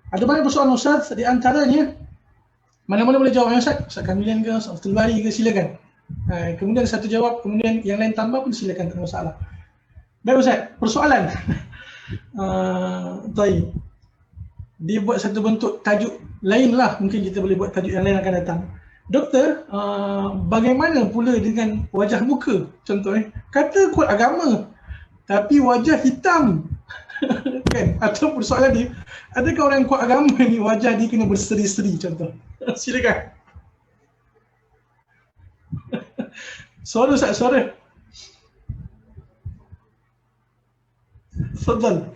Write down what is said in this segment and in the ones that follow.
Ada banyak persoalan Ustaz, di antaranya mana-mana boleh jawab Ustaz, Ustaz Kamilan ke, Ustaz Abdul Bari ke, silakan. Kemudian satu jawab, kemudian yang lain tambah pun silakan, tak ada masalah. Baik Ustaz, persoalan. Taib. Dia buat satu bentuk tajuk lain lah, mungkin kita boleh buat tajuk yang lain akan datang. Doktor, bagaimana pula dengan wajah muka? Contoh kata kuat agama, tapi wajah hitam. Kan? Atau persoalan dia, adakah orang yang kuat agama ni wajah dia kena berseri-seri contoh? Silakan. Suara Ustaz, suara. Tafadhal.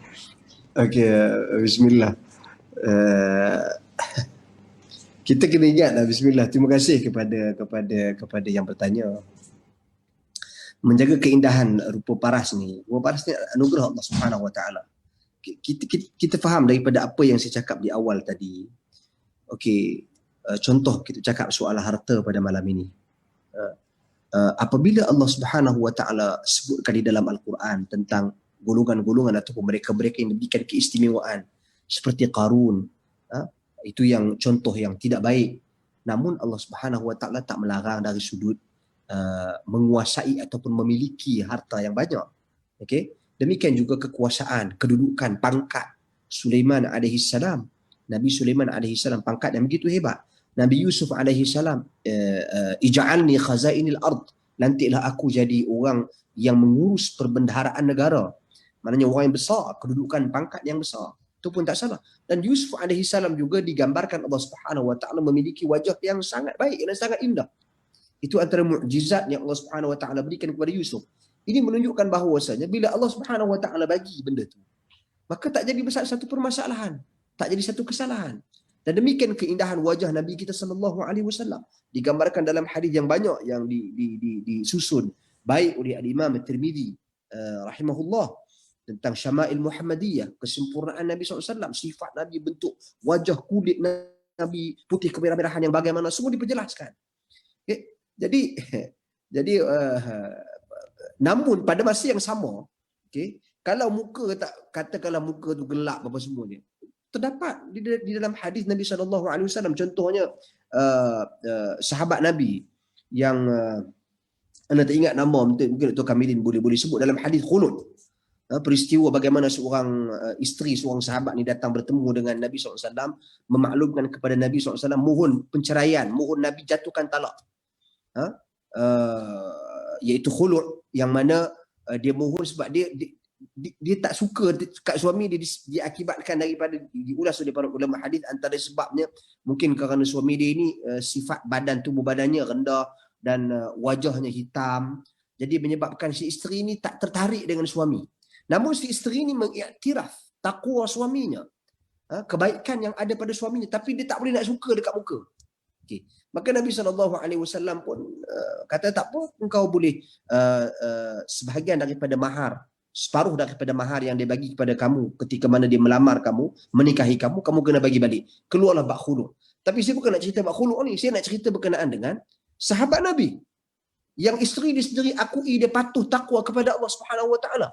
Okey, bismillah. Kita kena ingatlah bismillah. Terima kasih kepada yang bertanya. Menjaga keindahan rupa paras ni. Rupa paras ni anugerah Allah Subhanahu Wa Taala. Kita faham daripada apa yang saya cakap di awal tadi. Okey, contoh kita cakap soal harta pada malam ini. Apabila Allah Subhanahu Wa Taala sebutkan di dalam Al-Quran tentang golongan-golongan ataupun mereka-mereka yang diberikan keistimewaan seperti Qarun, itu yang contoh yang tidak baik. Namun Allah Subhanahu Wa Taala tak melarang dari sudut menguasai ataupun memiliki harta yang banyak. Okey, demikian juga kekuasaan, kedudukan, pangkat Sulaiman alaihi salam. Nabi Sulaiman alaihi salam pangkat yang begitu hebat. Nabi Yusuf alaihi salam, ij'alni khazainil ard, lantiklah aku jadi orang yang mengurus perbendaharaan negara. Maknanya orang yang besar, kedudukan pangkat yang besar. Itu pun tak salah. Dan Yusuf alaihi salam juga digambarkan Allah Subhanahu Wa Taala memiliki wajah yang sangat baik dan sangat indah. Itu antara mukjizat yang Allah Subhanahu Wa Taala berikan kepada Yusuf. Ini menunjukkan bahawasanya bila Allah Subhanahu Wa Taala bagi benda tu, maka tak jadi satu permasalahan, tak jadi satu kesalahan. Dan demikian keindahan wajah Nabi kita sallallahu alaihi wasallam digambarkan dalam hadis yang banyak yang disusun baik oleh Imam At-Tirmidzi rahimahullah tentang Syama'il Muhammadiyah, kesempurnaan Nabi SAW, sifat Nabi, bentuk wajah, kulit Nabi, putih kemerah-merahan yang bagaimana, semua diperjelaskan. Okay? Jadi namun pada masa yang sama, okay, kalau muka tak, katakanlah muka tu gelap apa semua ni, terdapat di dalam hadis Nabi SAW, contohnya sahabat Nabi yang anda tak ingat nama, mungkin Dr. Kamilin boleh sebut dalam hadis khulud, peristiwa bagaimana seorang isteri, seorang sahabat ni datang bertemu dengan Nabi SAW, memaklumkan kepada Nabi SAW mohon penceraian, mohon Nabi jatuhkan talak, iaitu khulud, yang mana dia mohon sebab dia tak suka kat suami dia, diakibatkan daripada, diulas oleh para ulama hadis, antara sebabnya mungkin kerana suami dia ini sifat badan, tubuh badannya rendah dan wajahnya hitam, jadi menyebabkan si isteri ini tak tertarik dengan suami. Namun si isteri ini mengiktiraf takwa suaminya, kebaikan yang ada pada suaminya, tapi dia tak boleh nak suka dekat muka. Okay. Maka Nabi SAW pun kata tak apa, engkau boleh sebahagian daripada mahar, separuh daripada mahar yang dia bagi kepada kamu ketika mana dia melamar kamu, menikahi kamu, kamu kena bagi balik. Keluarlah bab khulud. Tapi saya bukan nak cerita bab khulud ni, saya nak cerita berkenaan dengan sahabat Nabi yang isteri dia sendiri akui dia patuh takwa kepada Allah Subhanahu Wa Taala.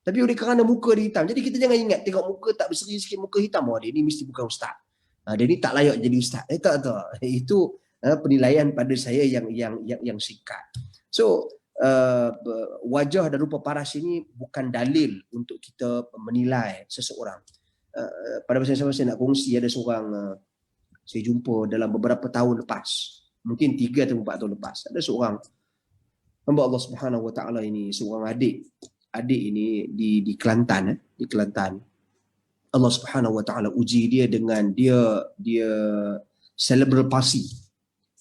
Tapi oleh kerana muka dia hitam, jadi kita jangan ingat tengok muka tak berseri sikit, muka hitam, dia ni mesti bukan ustaz. Dia ni tak layak jadi ustaz. Tak. Itu penilaian pada saya yang singkat. So wajah dan rupa paras ini bukan dalil untuk kita menilai seseorang. Pada masa yang sama saya nak kongsi, ada seorang saya jumpa dalam beberapa tahun lepas, mungkin 3 atau 4 tahun lepas, ada seorang hamba Allah Subhanahu Wa Taala ini, seorang adik ini di Kelantan, di Kelantan. Allah Subhanahu Wa Taala uji dia dengan dia cerebral palsy.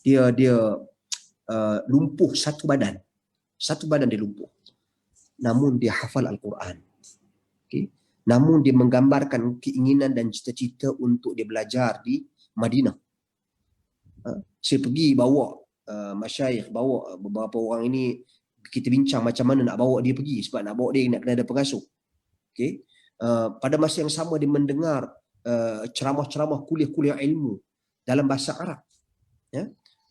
Dia lumpuh satu badan dia lumpuh. Namun dia hafal Al-Quran. Okay? Namun dia menggambarkan keinginan dan cita-cita untuk dia belajar di Madinah. Saya pergi bawa masyayikh, bawa beberapa orang ini, kita bincang macam mana nak bawa dia pergi, sebab nak bawa dia nak kena ada pengasuh. Okay? Pada masa yang sama dia mendengar ceramah-ceramah, kuliah-kuliah ilmu dalam bahasa Arab, ya?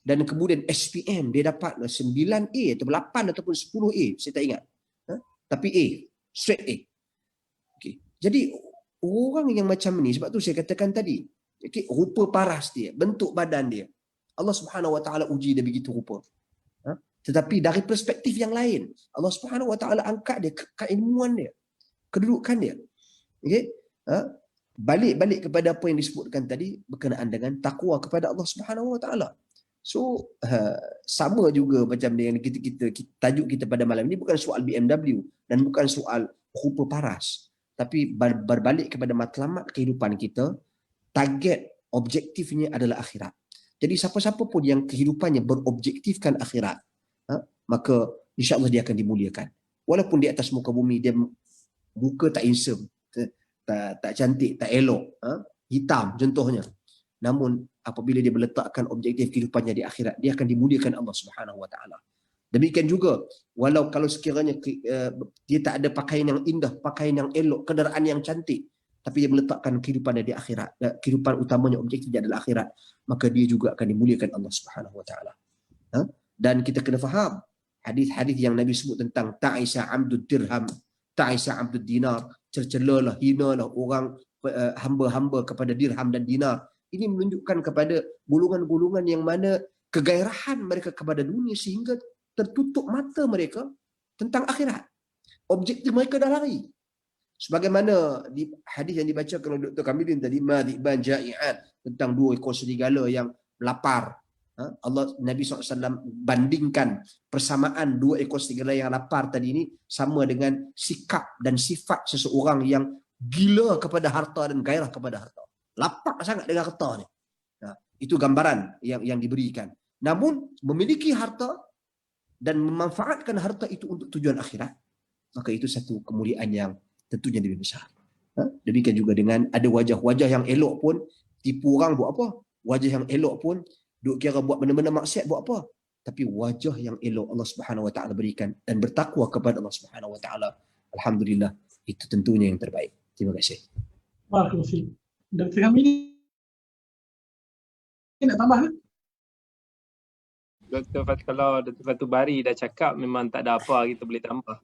Dan kemudian SPM dia dapat 9A atau 8 ataupun 10A, saya tak ingat, tapi A, straight A. Okay. Jadi orang yang macam ni, sebab tu saya katakan tadi, okay, rupa paras dia, bentuk badan dia, Allah Subhanahu Wa Taala uji dia begitu rupa. Tetapi dari perspektif yang lain, Allah Subhanahu Wa Taala angkat dia, keilmuan dia, kedudukan dia. Okay? Balik kepada apa yang disebutkan tadi berkenaan dengan takwa kepada Allah Subhanahu Wa Taala. So sama juga macam yang kita tajuk kita pada malam ini bukan soal BMW dan bukan soal rupa paras, tapi berbalik kepada matlamat kehidupan kita. Target objektifnya adalah akhirat. Jadi siapa-siapa pun yang kehidupannya berobjektifkan akhirat, maka insya-Allah dia akan dimuliakan. Walaupun di atas muka bumi dia muka tak handsome, tak cantik, tak elok, hitam contohnya. Namun apabila dia meletakkan objektif kehidupannya di akhirat, dia akan dimuliakan Allah Subhanahu Wa Taala. Demikian juga walau kalau sekiranya dia tak ada pakaian yang indah, pakaian yang elok, kenderaan yang cantik, tapi dia meletakkan kehidupannya di akhirat, kehidupan utamanya objektifnya adalah akhirat, maka dia juga akan dimuliakan Allah Subhanahu Wa Taala. Dan kita kena faham hadis-hadis yang Nabi sebut tentang ta'isa 'abdud dirham, ta'isa 'abdud dinar, cercelalah, hinalah orang hamba-hamba kepada dirham dan dinar. Ini menunjukkan kepada golongan-golongan yang mana kegairahan mereka kepada dunia sehingga tertutup mata mereka tentang akhirat. Objektif mereka dah lari. Sebagaimana di hadis yang dibacakan oleh Dr. Kamilin tadi, madhiban ja'i'an, tentang 2 ekor serigala yang lapar. Allah Nabi SAW bandingkan persamaan 2 ekor serigala yang lapar tadi ini sama dengan sikap dan sifat seseorang yang gila kepada harta dan gairah kepada harta. Lapar sangat dengan harta ni. Itu gambaran yang diberikan. Namun memiliki harta dan memanfaatkan harta itu untuk tujuan akhirat, maka itu satu kemuliaan yang tentunya lebih besar. Demikian juga dengan ada wajah-wajah yang elok pun tipu orang buat apa? Wajah yang elok pun duk kira buat benda-benda maksiat buat apa? Tapi wajah yang elok Allah Subhanahu Wa Taala berikan dan bertakwa kepada Allah Subhanahu Wa Taala, alhamdulillah, itu tentunya yang terbaik. Terima kasih. Barakallahu. Dr. Kamilin nak tambah ke? Kalau Dr. Fatul Bari dah cakap memang tak ada apa kita boleh tambah.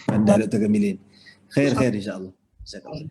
Anda Dr. Kamilin. Khair insya-Allah. Jazakallah.